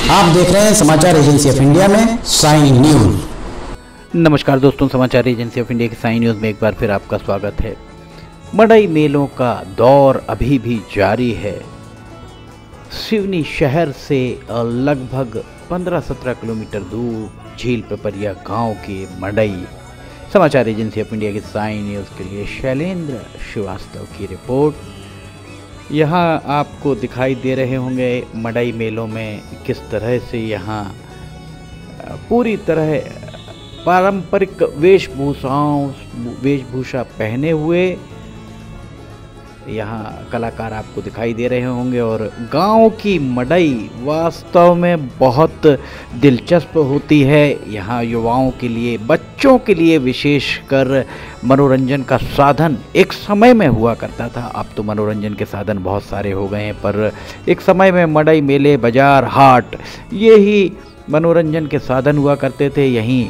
आप देख रहे हैं समाचार एजेंसी ऑफ इंडिया में साइन न्यूज। नमस्कार दोस्तों, समाचार एजेंसी ऑफ इंडिया की साइन न्यूज में एक बार फिर आपका स्वागत है। मड़ई मेलों का दौर अभी भी जारी है। सिवनी शहर से लगभग 15-17 किलोमीटर दूर झील पिपरिया गांव के मड़ई। समाचार एजेंसी ऑफ इंडिया की साइन न्यूज के लिए शैलेंद्र श्रीवास्तव की रिपोर्ट। यहाँ आपको दिखाई दे रहे होंगे मड़ई मेलों में किस तरह से यहाँ पूरी तरह पारंपरिक वेशभूषा पहने हुए यहाँ कलाकार आपको दिखाई दे रहे होंगे। और गांव की मड़ई वास्तव में बहुत दिलचस्प होती है। यहाँ युवाओं के लिए, बच्चों के लिए विशेषकर मनोरंजन का साधन एक समय में हुआ करता था। अब तो मनोरंजन के साधन बहुत सारे हो गए हैं, पर एक समय में मड़ई मेले, बाजार, हाट, ये ही मनोरंजन के साधन हुआ करते थे। यहीं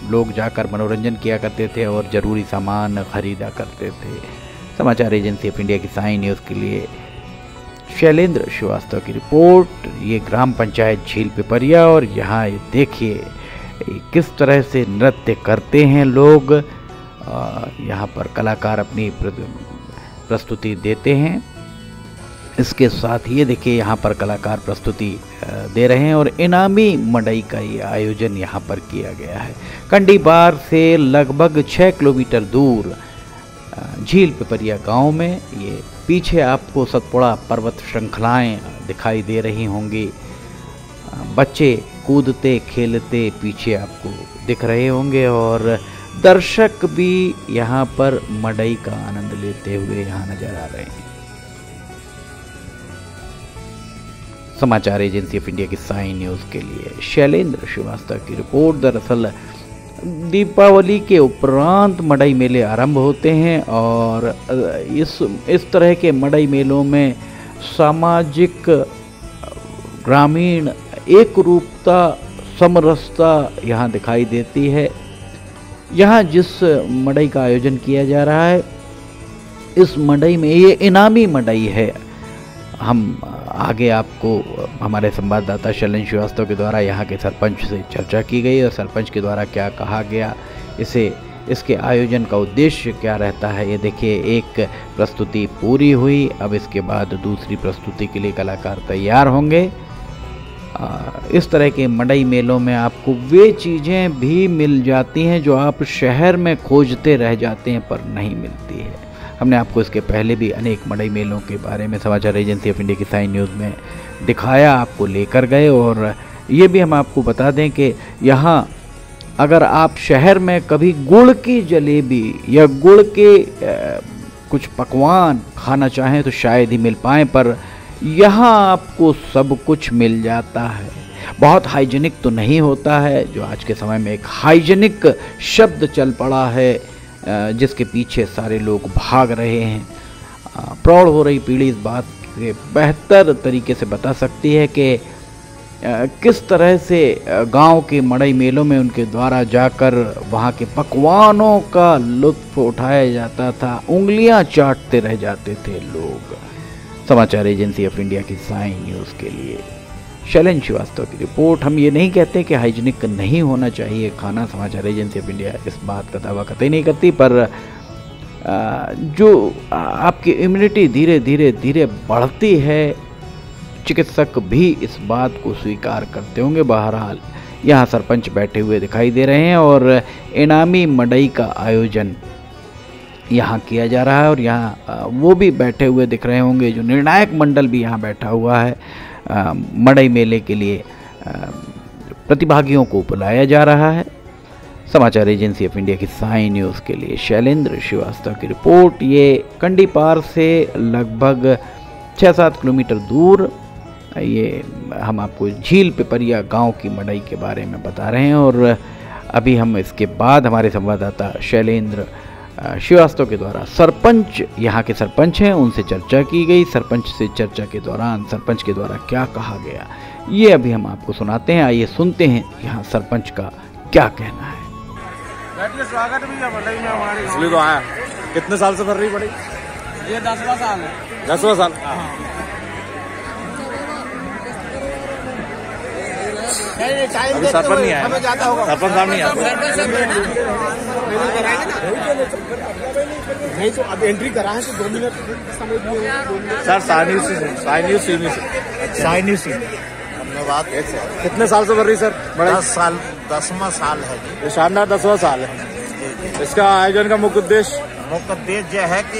लोग जाकर मनोरंजन किया करते थे और ज़रूरी सामान खरीदा करते थे। समाचार एजेंसी ऑफ इंडिया की साइन न्यूज़ के लिए शैलेंद्र श्रीवास्तव की रिपोर्ट। ये ग्राम पंचायत झील पिपरिया, और यहाँ ये देखिए किस तरह से नृत्य करते हैं लोग। यहाँ पर कलाकार अपनी प्रस्तुति देते हैं। इसके साथ ये देखिए यहाँ पर कलाकार प्रस्तुति दे रहे हैं और इनामी मड़ई का ये आयोजन यहाँ पर किया गया है। कंडीबार से लगभग 6 किलोमीटर दूर झील पिपरिया गांव में। ये पीछे आपको सतपुड़ा पर्वत श्रृंखलाएं दिखाई दे रही होंगी। बच्चे कूदते खेलते पीछे आपको दिख रहे होंगे और दर्शक भी यहाँ पर मड़ई का आनंद लेते हुए यहाँ नजर आ रहे हैं। समाचार एजेंसी ऑफ इंडिया की साइन न्यूज़ के लिए शैलेंद्र श्रीवास्तव की रिपोर्ट। दरअसल दीपावली के उपरांत मड़ई मेले आरंभ होते हैं और इस तरह के मड़ई मेलों में सामाजिक, ग्रामीण एक रूपता, समरसता यहाँ दिखाई देती है। यहाँ जिस मड़ई का आयोजन किया जा रहा है, इस मड़ई में ये इनामी मड़ई है। हम आगे आपको हमारे संवाददाता शैलेंद्र श्रीवास्तव के द्वारा यहाँ के सरपंच से चर्चा की गई और सरपंच के द्वारा क्या कहा गया, इसके आयोजन का उद्देश्य क्या रहता है। ये देखिए, एक प्रस्तुति पूरी हुई, अब इसके बाद दूसरी प्रस्तुति के लिए कलाकार तैयार होंगे। इस तरह के मड़ई मेलों में आपको वे चीज़ें भी मिल जाती हैं जो आप शहर में खोजते रह जाते हैं पर नहीं मिलती है। हमने आपको इसके पहले भी अनेक मड़ई मेलों के बारे में समाचार एजेंसी ऑफ इंडिया की साइन न्यूज़ में दिखाया, आपको लेकर गए। और ये भी हम आपको बता दें कि यहाँ अगर आप शहर में कभी गुड़ की जलेबी या गुड़ के कुछ पकवान खाना चाहें तो शायद ही मिल पाएँ, पर यहाँ आपको सब कुछ मिल जाता है। बहुत हाइजीनिक तो नहीं होता है, जो आज के समय में एक हाइजीनिक शब्द चल पड़ा है, जिसके पीछे सारे लोग भाग रहे हैं। प्रौढ़ हो रही पीढ़ी इस बात के बेहतर तरीके से बता सकती है कि किस तरह से गांव के मड़ई मेलों में उनके द्वारा जाकर वहां के पकवानों का लुत्फ उठाया जाता था। उंगलियां चाटते रह जाते थे लोग। समाचार एजेंसी ऑफ इंडिया की साइन न्यूज़ के लिए शैलेंद्र श्रीवास्तव की रिपोर्ट। हम ये नहीं कहते कि हाइजीनिक नहीं होना चाहिए खाना। समाचार एजेंसी ऑफ इंडिया इस बात का दावा कतई नहीं करती, पर जो आपकी इम्यूनिटी धीरे धीरे बढ़ती है, चिकित्सक भी इस बात को स्वीकार करते होंगे। बहरहाल यहाँ सरपंच बैठे हुए दिखाई दे रहे हैं और इनामी मड़ई का आयोजन यहाँ किया जा रहा है। और यहाँ वो भी बैठे हुए दिख रहे होंगे, जो निर्णायक मंडल भी यहाँ बैठा हुआ है। मड़ई मेले के लिए प्रतिभागियों को बुलाया जा रहा है। समाचार एजेंसी ऑफ इंडिया की साइन न्यूज़ के लिए शैलेंद्र श्रीवास्तव की रिपोर्ट। ये कंडीपार से लगभग 6-7 किलोमीटर दूर ये हम आपको झील पिपरिया गांव की मड़ई के बारे में बता रहे हैं। और अभी हम इसके बाद हमारे संवाददाता शैलेंद्र श्रीवास्तव के द्वारा सरपंच, यहाँ के सरपंच हैं, उनसे चर्चा की गई। सरपंच से चर्चा के दौरान सरपंच के द्वारा क्या कहा गया, ये अभी हम आपको सुनाते हैं। आइए सुनते हैं यहाँ सरपंच का क्या कहना है। स्वागत भैया मड़ई में हमारे इसलिए तो आया। कितने साल से भर रही पड़ी? ये 10वां साल है। 10वां साल। अभी सरपंच नहीं आया, सरपंच साहब नहीं आए। नहीं तो अब एंट्री करा है तो 2 मिनट समय दिए सर साई न्यूज धन्यवाद। कितने साल से भर रही सर? 10 साल, 10वां साल है जी। ये शानदार 10वां साल है। इसका आयोजन का मुख्य उद्देश्य यह है कि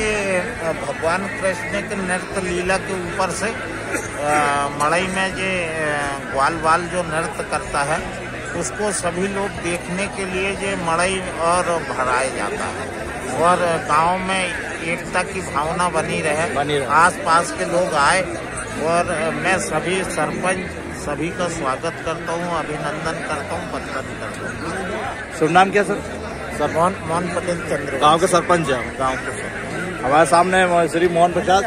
भगवान कृष्ण के नृत्य लीला के ऊपर से मड़ई में जो ग्वाल जो नृत्य करता है उसको सभी लोग देखने के लिए जो मड़ई और भराया जाता है और गांव में एकता की भावना बनी रहे, आस पास के लोग आए और मैं सभी सरपंच सभी का स्वागत करता हूँ, अभिनंदन करता हूँ, बधाई करता हूँ। शुभ नाम क्या सर? मोहन पटेल चंद्र, गांव के सरपंच है। गांव के सरपंच हमारे सामने श्री मोहन प्रसाद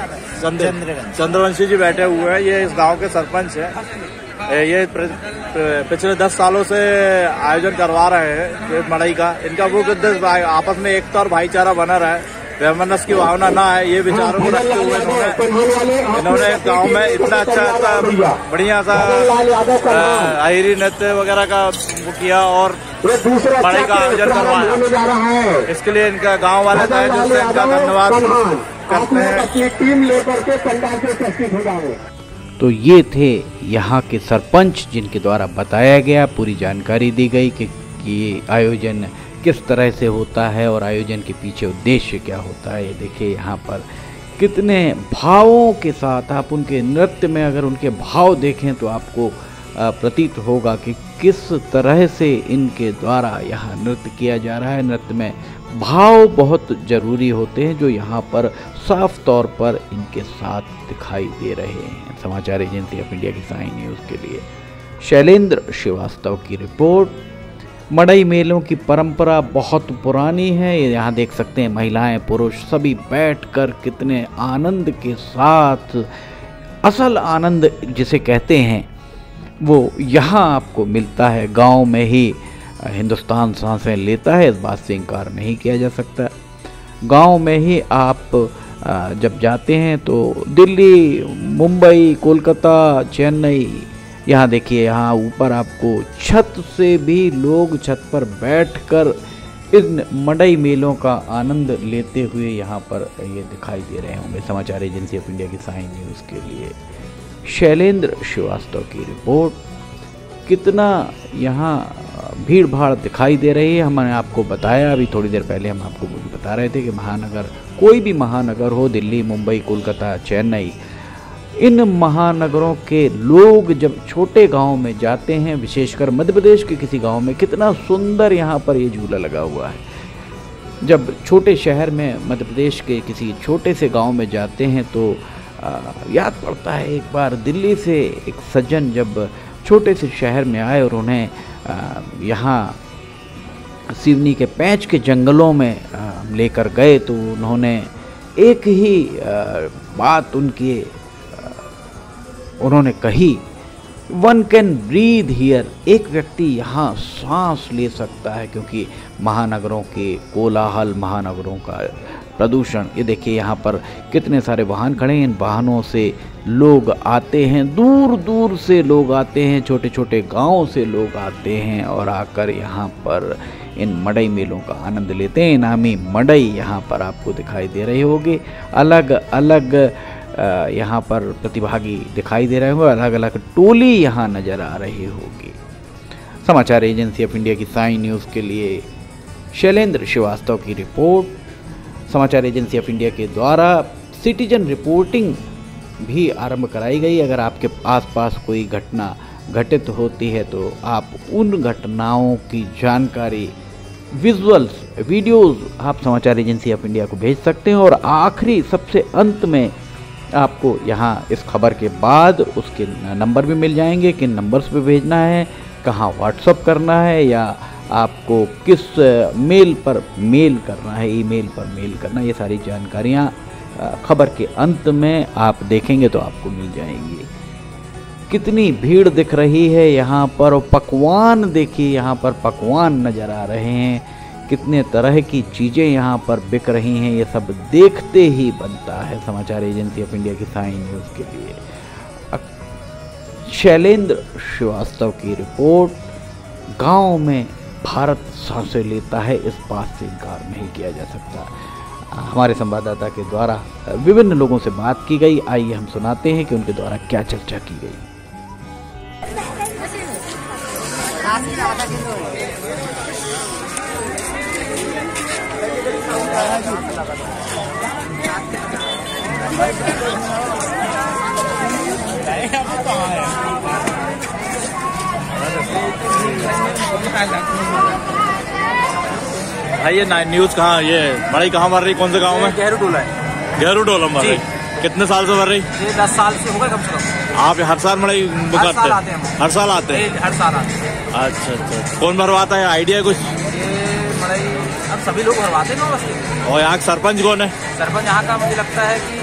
चंद्रवंशी जी बैठे हुए हैं। ये इस गांव के सरपंच है। ये पिछले 10 सालों से आयोजन करवा रहे हैं मड़ई का। इनका मुख्य उद्देश्य आपस में एकता और भाईचारा बना रहे, वैमनस्य की भावना ना है, ये विचारों को रखते हुए इन्होंने गांव में इतना अच्छा बढ़िया सा आहिरी नृत्य वगैरह का वो किया और मड़ई का आयोजन करवाया। इसके लिए इनका गांव वाले तहे दिल से इनका धन्यवाद करते हैं। तो ये थे यहाँ के सरपंच जिनके द्वारा बताया गया, पूरी जानकारी दी गई कि ये आयोजन किस तरह से होता है और आयोजन के पीछे उद्देश्य क्या होता है। ये देखिए यहाँ पर कितने भावों के साथ आप उनके नृत्य में अगर उनके भाव देखें तो आपको प्रतीत होगा कि किस तरह से इनके द्वारा यहाँ नृत्य किया जा रहा है। नृत्य में भाव बहुत ज़रूरी होते हैं जो यहाँ पर साफ तौर पर इनके साथ दिखाई दे रहे हैं। समाचार एजेंसी ऑफ इंडिया की साई न्यूज़ के लिए शैलेंद्र श्रीवास्तव की रिपोर्ट। मड़ई मेलों की परंपरा बहुत पुरानी है। यहाँ देख सकते हैं महिलाएं पुरुष सभी बैठकर कितने आनंद के साथ, असल आनंद जिसे कहते हैं वो यहाँ आपको मिलता है। गांव में ही हिंदुस्तान सांसें लेता है, इस बात से इनकार नहीं किया जा सकता। गांव में ही आप जब जाते हैं तो दिल्ली, मुंबई, कोलकाता, चेन्नई, यहाँ देखिए यहाँ ऊपर आपको छत से भी लोग छत पर बैठकर इन मड़ई मेलों का आनंद लेते हुए यहाँ पर ये दिखाई दे रहे होंगे। समाचार एजेंसी ऑफ इंडिया की साई न्यूज़ के लिए शैलेंद्र श्रीवास्तव की रिपोर्ट। कितना यहाँ भीड़ भाड़ दिखाई दे रही है, हमने आपको बताया अभी थोड़ी देर पहले। हम आपको बता रहे थे कि महानगर, कोई भी महानगर हो, दिल्ली, मुंबई, कोलकाता, चेन्नई, इन महानगरों के लोग जब छोटे गांव में जाते हैं, विशेषकर मध्य प्रदेश के किसी गांव में, कितना सुंदर यहाँ पर ये झूला लगा हुआ है। जब छोटे शहर में मध्य प्रदेश के किसी छोटे से गांव में जाते हैं तो याद पड़ता है एक बार दिल्ली से एक सज्जन जब छोटे से शहर में आए और उन्हें यहाँ सिवनी के पैंच के जंगलों में लेकर गए तो उन्होंने एक ही बात उन्होंने कही, वन कैन ब्रीथ हियर, एक व्यक्ति यहाँ सांस ले सकता है, क्योंकि महानगरों के कोलाहल, महानगरों का प्रदूषण। ये देखिए यहाँ पर कितने सारे वाहन खड़े हैं, इन वाहनों से लोग आते हैं, दूर दूर से लोग आते हैं, छोटे छोटे गांवों से लोग आते हैं और आकर यहाँ पर इन मड़ई मेलों का आनंद लेते हैं। इनामी मड़ई यहाँ पर आपको दिखाई दे रहे होंगे, अलग अलग यहाँ पर प्रतिभागी दिखाई दे रहे होंगे, अलग अलग टोली यहाँ नज़र आ रही होगी। समाचार एजेंसी ऑफ इंडिया की साई न्यूज़ के लिए शैलेंद्र श्रीवास्तव की रिपोर्ट। समाचार एजेंसी ऑफ इंडिया के द्वारा सिटीजन रिपोर्टिंग भी आरंभ कराई गई। अगर आपके आसपास कोई घटना घटित होती है तो आप उन घटनाओं की जानकारी, विजुअल्स, वीडियोस आप समाचार एजेंसी ऑफ इंडिया को भेज सकते हैं और आखिरी सबसे अंत में आपको यहाँ इस खबर के बाद उसके नंबर भी मिल जाएंगे, किन नंबर्स पे भेजना है, कहाँ व्हाट्सअप करना है या आपको किस मेल पर मेल करना है, ईमेल पर मेल करना है। ये सारी जानकारियाँ खबर के अंत में आप देखेंगे तो आपको मिल जाएंगी। कितनी भीड़ दिख रही है यहाँ पर, और पकवान देखिए, यहाँ पर पकवान नज़र आ रहे हैं, कितने तरह की चीज़ें यहाँ पर बिक रही हैं, ये सब देखते ही बनता है। समाचार एजेंसी ऑफ इंडिया की साई न्यूज़ के लिए शैलेंद्र श्रीवास्तव की रिपोर्ट। गांव में भारत सांसें लेता है, इस बात से इनकार नहीं किया जा सकता। हमारे संवाददाता के द्वारा विभिन्न लोगों से बात की गई। आइए हम सुनाते हैं कि उनके द्वारा क्या चर्चा की गई। भाई ये न्यूज कहाँ, ये मड़ई कहाँ भर रही, कौन से गांव में? गहरू टोला है। गहरू टोला में भर रही। कितने साल से भर रही? ये 10 साल से हो गए कम से कम। आप हर साल मड़ई करते हैं? हर साल आते हैं। हर साल आते हैं। अच्छा अच्छा, कौन भरवाता है, आइडिया कुछ? ये मड़ई अब सभी लोग भरवाते हैं बस। और यहाँ का सरपंच कौन है? सरपंच यहाँ का मुझे लगता है कि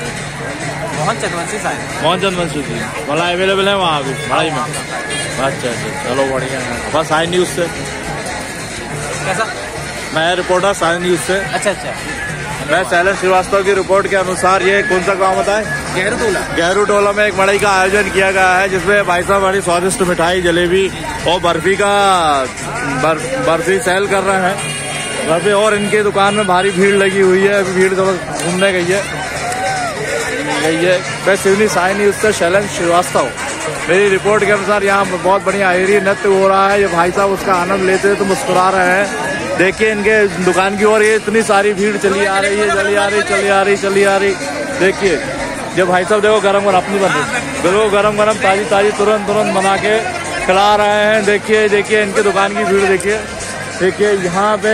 मोहन चंद्रवंशी साहब। मोहन चंद्रवंशी जी वाला अवेलेबल है वहाँ भी मड़ई में? अच्छा अच्छा, चलो बढ़िया है। बस साइन न्यूज से। कैसा? मैं रिपोर्टर साइन न्यूज से। अच्छा अच्छा। मैं शैलेंद्र श्रीवास्तव की रिपोर्ट के अनुसार ये कौन सा गांव बताए? गहरू टोला। गहरू टोला में एक मड़ई का आयोजन किया गया है, जिसमें भाई साहब बड़ी स्वादिष्ट मिठाई, जलेबी और बर्फी का बर्फी सेल कर रहे हैं। बर्फी, और इनकी दुकान में भारी भीड़ लगी हुई है। अभी भीड़ तो घूमने गई है। मैं सिवनी साइन न्यूज से शैलेंद्र श्रीवास्तव। मेरी रिपोर्ट के अनुसार यहाँ बहुत बढ़िया आयरी नृत्य हो रहा है। ये भाई साहब उसका आनंद लेते हुए तो मुस्कुरा रहे हैं। देखिए इनके दुकान की ओर ये इतनी सारी भीड़ चली आ रही है, चली आ रही। देखिए ये भाई साहब देखो गरम अपनी बन रही, बिल्कुल गरम ताजी तुरंत बना के खिला रहे हैं। देखिए इनके दुकान की भीड़ देखिए यहाँ पे।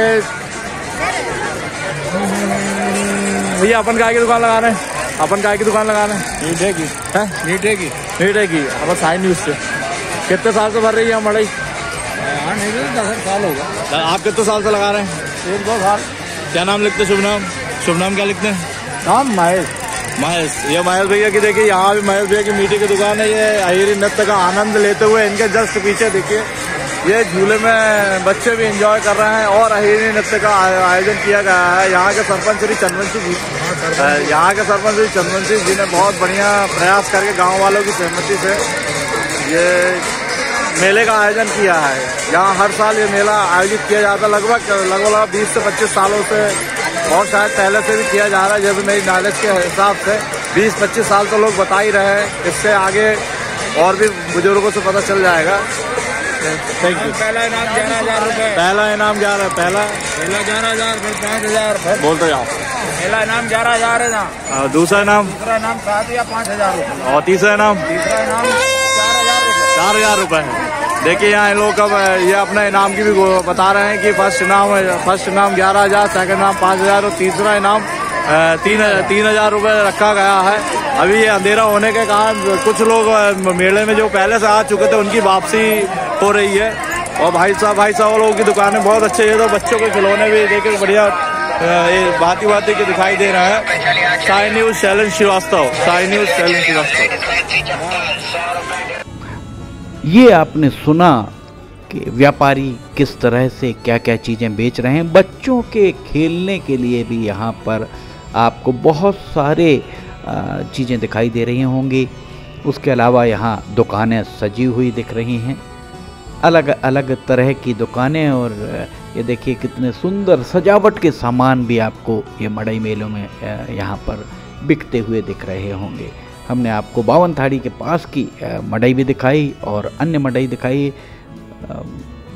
भैया अपन काय की दुकान लगा रहे हैं? मीठे की। अब साइन न्यूज से कितने साल से भर रही है मड़ई? 10 साल होगा। आप कितने साल से लगा रहे हैं? 1-2 साल। क्या नाम लिखते? शुभ नाम क्या लिखते हैं? नाम महेश। ये महेश भैया की देखिए, यहाँ भी महेश भैया की मीठे की दुकान है। ये अहिरी नृत्य का आनंद लेते हुए इनके जस्ट पीछे देखिए ये झूले में बच्चे भी एंजॉय कर रहे हैं। और अहिरी नृत्य का आयोजन किया गया है। यहाँ के सरपंच श्री चंद्रवंशी जी ने बहुत बढ़िया प्रयास करके गांव वालों की सहमति से ये मेले का आयोजन किया है। यहाँ हर साल ये मेला आयोजित किया जाता है, लगभग 20 से 25 सालों से, और शायद पहले से भी किया जा रहा है। जैसे मेरी नॉलेज के हिसाब से 20-25 साल तो लोग बता ही रहे हैं। इससे आगे और भी बुजुर्गों से पता चल जाएगा। Thank you. पहला इनाम 11,000 रुपए। पहला इनाम 11,000, पहला 11,000, फिर 5,000। बोलते जाओ। पहला इनाम 11,000 है ना। दूसरा इनाम 7 या 5,000 रुपए। और तीसरा इनाम 4,000 रुपए। 4,000 रुपए है। देखिए यहाँ इन लोग अब ये अपना इनाम की भी बता रहे हैं कि फर्स्ट इनाम 11,000, सेकंड इनाम 5,000 और तीसरा इनाम 3,000 रुपए रखा गया है। अभी ये अंधेरा होने के कारण कुछ लोग मेले में जो पहले से आ चुके थे उनकी वापसी हो रही है। और भाई साहब लोगों की दुकानें बहुत अच्छे हैं। तो बच्चों के खिलौने भी देखिए बढ़िया भांति के दिखाई दे रहा है। Sign news Shailendra Srivastava. ये आपने सुना कि व्यापारी किस तरह से क्या क्या चीज़ें बेच रहे हैं। बच्चों के खेलने के लिए भी यहाँ पर आपको बहुत सारे चीज़ें दिखाई दे रही होंगी। उसके अलावा यहाँ दुकानें सजी हुई दिख रही हैं, अलग अलग तरह की दुकानें। और ये देखिए कितने सुंदर सजावट के सामान भी आपको ये मड़ई मेलों में यहाँ पर बिकते हुए दिख रहे होंगे। हमने आपको 52 थाड़ी के पास की मड़ई भी दिखाई और अन्य मड़ई दिखाई।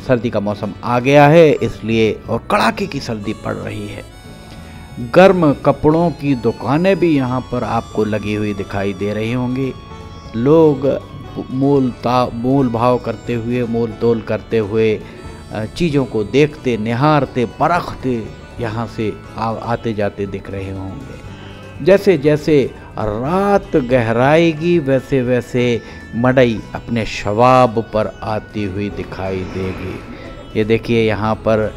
सर्दी का मौसम आ गया है इसलिए, और कड़ाके की सर्दी पड़ रही है। गर्म कपड़ों की दुकानें भी यहाँ पर आपको लगी हुई दिखाई दे रही होंगी। लोग मोल भाव करते हुए, मोल तोल करते हुए चीज़ों को देखते, निहारते, परखते यहाँ से आते जाते दिख रहे होंगे। जैसे जैसे रात गहराएगी वैसे वैसे मड़ई अपने शवाब पर आती हुई दिखाई देगी। ये देखिए यहाँ पर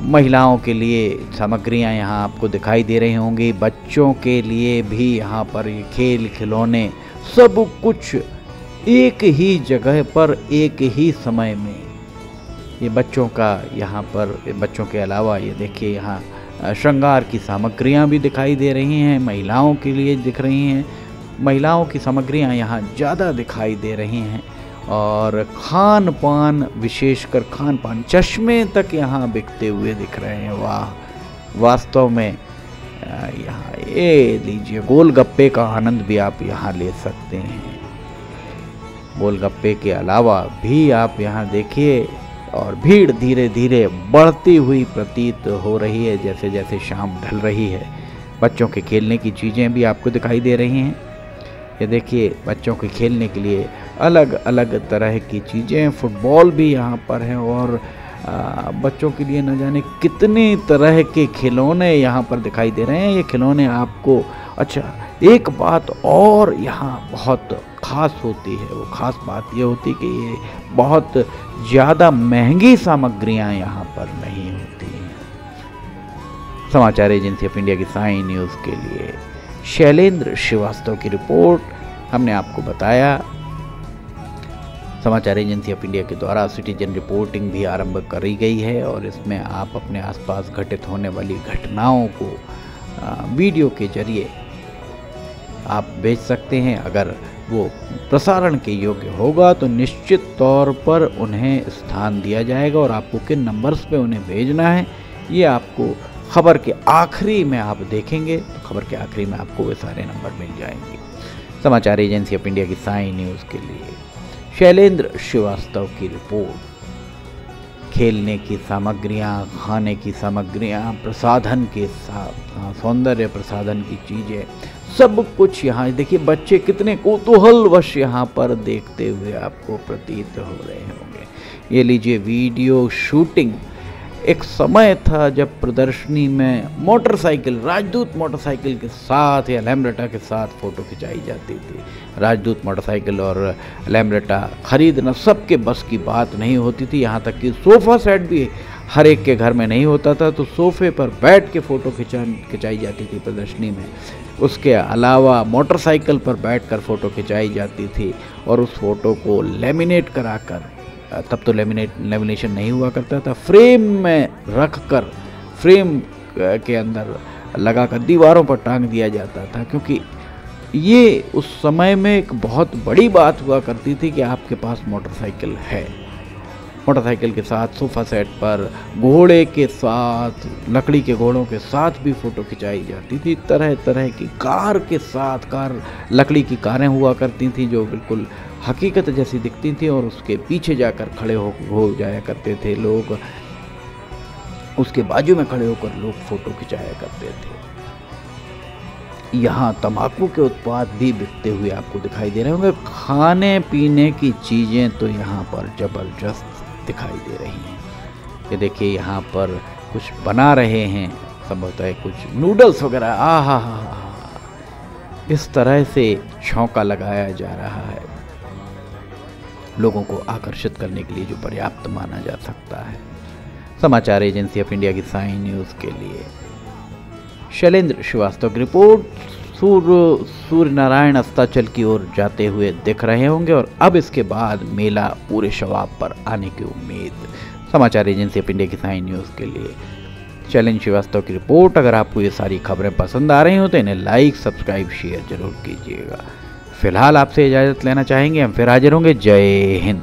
महिलाओं के लिए सामग्रियाँ यहाँ आपको दिखाई दे रही होंगी। बच्चों के लिए भी यहाँ पर ये खेल खिलौने सब कुछ एक ही जगह पर एक ही समय में। ये बच्चों का यहाँ पर, बच्चों के अलावा ये देखिए यहाँ श्रृंगार की सामग्रियाँ भी दिखाई दे रही हैं। महिलाओं के लिए दिख रही हैं। महिलाओं की सामग्रियाँ यहाँ ज़्यादा दिखाई दे रही हैं। और खान पान, विशेषकर खान पान, चश्मे तक यहाँ बिकते हुए दिख रहे हैं। वाह, वास्तव में यहाँ ये लीजिए, गोलगप्पे का आनंद भी आप यहाँ ले सकते हैं। गोलगप्पे के अलावा भी आप यहाँ देखिए, और भीड़ धीरे धीरे बढ़ती हुई प्रतीत हो रही है जैसे जैसे शाम ढल रही है। बच्चों के खेलने की चीज़ें भी आपको दिखाई दे रही हैं। ये देखिए, बच्चों के खेलने के लिए अलग अलग तरह की चीज़ें, फुटबॉल भी यहाँ पर है, और बच्चों के लिए न जाने कितने तरह के खिलौने यहाँ पर दिखाई दे रहे हैं। ये खिलौने आपको, अच्छा एक बात और यहाँ बहुत ख़ास होती है, वो ख़ास बात ये होती कि ये बहुत ज़्यादा महंगी सामग्रियाँ यहाँ पर नहीं होती हैं। समाचार एजेंसी ऑफ इंडिया की साई न्यूज़ के लिए शैलेंद्र श्रीवास्तव की रिपोर्ट हमने आपको बताया। समाचार एजेंसी ऑफ इंडिया के द्वारा सिटीजन रिपोर्टिंग भी आरंभ करी गई है, और इसमें आप अपने आसपास घटित होने वाली घटनाओं को वीडियो के जरिए आप भेज सकते हैं। अगर वो प्रसारण के योग्य होगा तो निश्चित तौर पर उन्हें स्थान दिया जाएगा, और आपको किन नंबर्स पे उन्हें भेजना है ये आपको खबर के आखिरी में आप देखेंगे, तो खबर के आखिरी में आपको वे सारे नंबर मिल जाएंगे। समाचार एजेंसी ऑफ इंडिया की साई न्यूज़ के लिए शैलेंद्र श्रीवास्तव की रिपोर्ट। खेलने की सामग्रियाँ, खाने की सामग्रियाँ, प्रसाधन के साथ सौंदर्य प्रसाधन की चीज़ें, सब कुछ यहाँ देखिए। बच्चे कितने कौतूहलवश यहाँ पर देखते हुए आपको प्रतीत हो रहे होंगे। ये लीजिए, वीडियो शूटिंग। एक समय था जब प्रदर्शनी में मोटरसाइकिल, राजदूत मोटरसाइकिल के साथ या लैम्ब्रेटा के साथ फ़ोटो खिंचाई जाती थी। राजदूत मोटरसाइकिल और लैम्ब्रेटा खरीदना सबके बस की बात नहीं होती थी। यहाँ तक कि सोफ़ा सेट भी हर एक के घर में नहीं होता था, तो सोफ़े पर बैठ के फ़ोटो खिंचाई जाती थी प्रदर्शनी में। उसके अलावा मोटरसाइकिल पर बैठकर फ़ोटो खिंचाई जाती थी, और उस फ़ोटो को लेमिनेट कराकर, तब तो लेमिनेशन नहीं हुआ करता था, फ्रेम में रख कर, फ्रेम के अंदर लगाकर दीवारों पर टांग दिया जाता था। क्योंकि ये उस समय में एक बहुत बड़ी बात हुआ करती थी कि आपके पास मोटरसाइकिल है। मोटरसाइकिल के साथ सोफ़ा सेट पर घोड़े के साथ, लकड़ी के घोड़ों के साथ भी फ़ोटो खिंचाई जाती थी। तरह तरह की कार के साथ, लकड़ी की कारें हुआ करती थी जो बिल्कुल हकीकत जैसी दिखती थी, और उसके पीछे जाकर खड़े हो जाया करते थे लोग, उसके बाजू में खड़े होकर लोग फ़ोटो खिंचाया करते थे। यहाँ तंबाकू के उत्पाद भी बिकते हुए आपको दिखाई दे रहे होंगे। खाने पीने की चीज़ें तो यहाँ पर ज़बरदस्त दिखाई दे रही हैं। ये देखिए, यहाँ पर कुछ बना रहे हैं, संभवतः कुछ नूडल्स वगैरह। आहा, इस तरह से छौंका लगाया जा रहा है लोगों को आकर्षित करने के लिए, जो पर्याप्त माना जा सकता है। समाचार एजेंसी ऑफ इंडिया की साई न्यूज़ के लिए शैलेंद्र श्रीवास्तव की रिपोर्ट। सूर्य नारायण अस्ताचल की ओर जाते हुए दिख रहे होंगे, और अब इसके बाद मेला पूरे शबाब पर आने की उम्मीद। समाचार एजेंसी ऑफ इंडिया की साई न्यूज़ के लिए शैलेंद्र श्रीवास्तव की रिपोर्ट। अगर आपको ये सारी खबरें पसंद आ रही हो तो इन्हें लाइक, सब्सक्राइब, शेयर जरूर कीजिएगा। फिलहाल आपसे इजाज़त लेना चाहेंगे, हम फिर हाजिर होंगे। जय हिंद।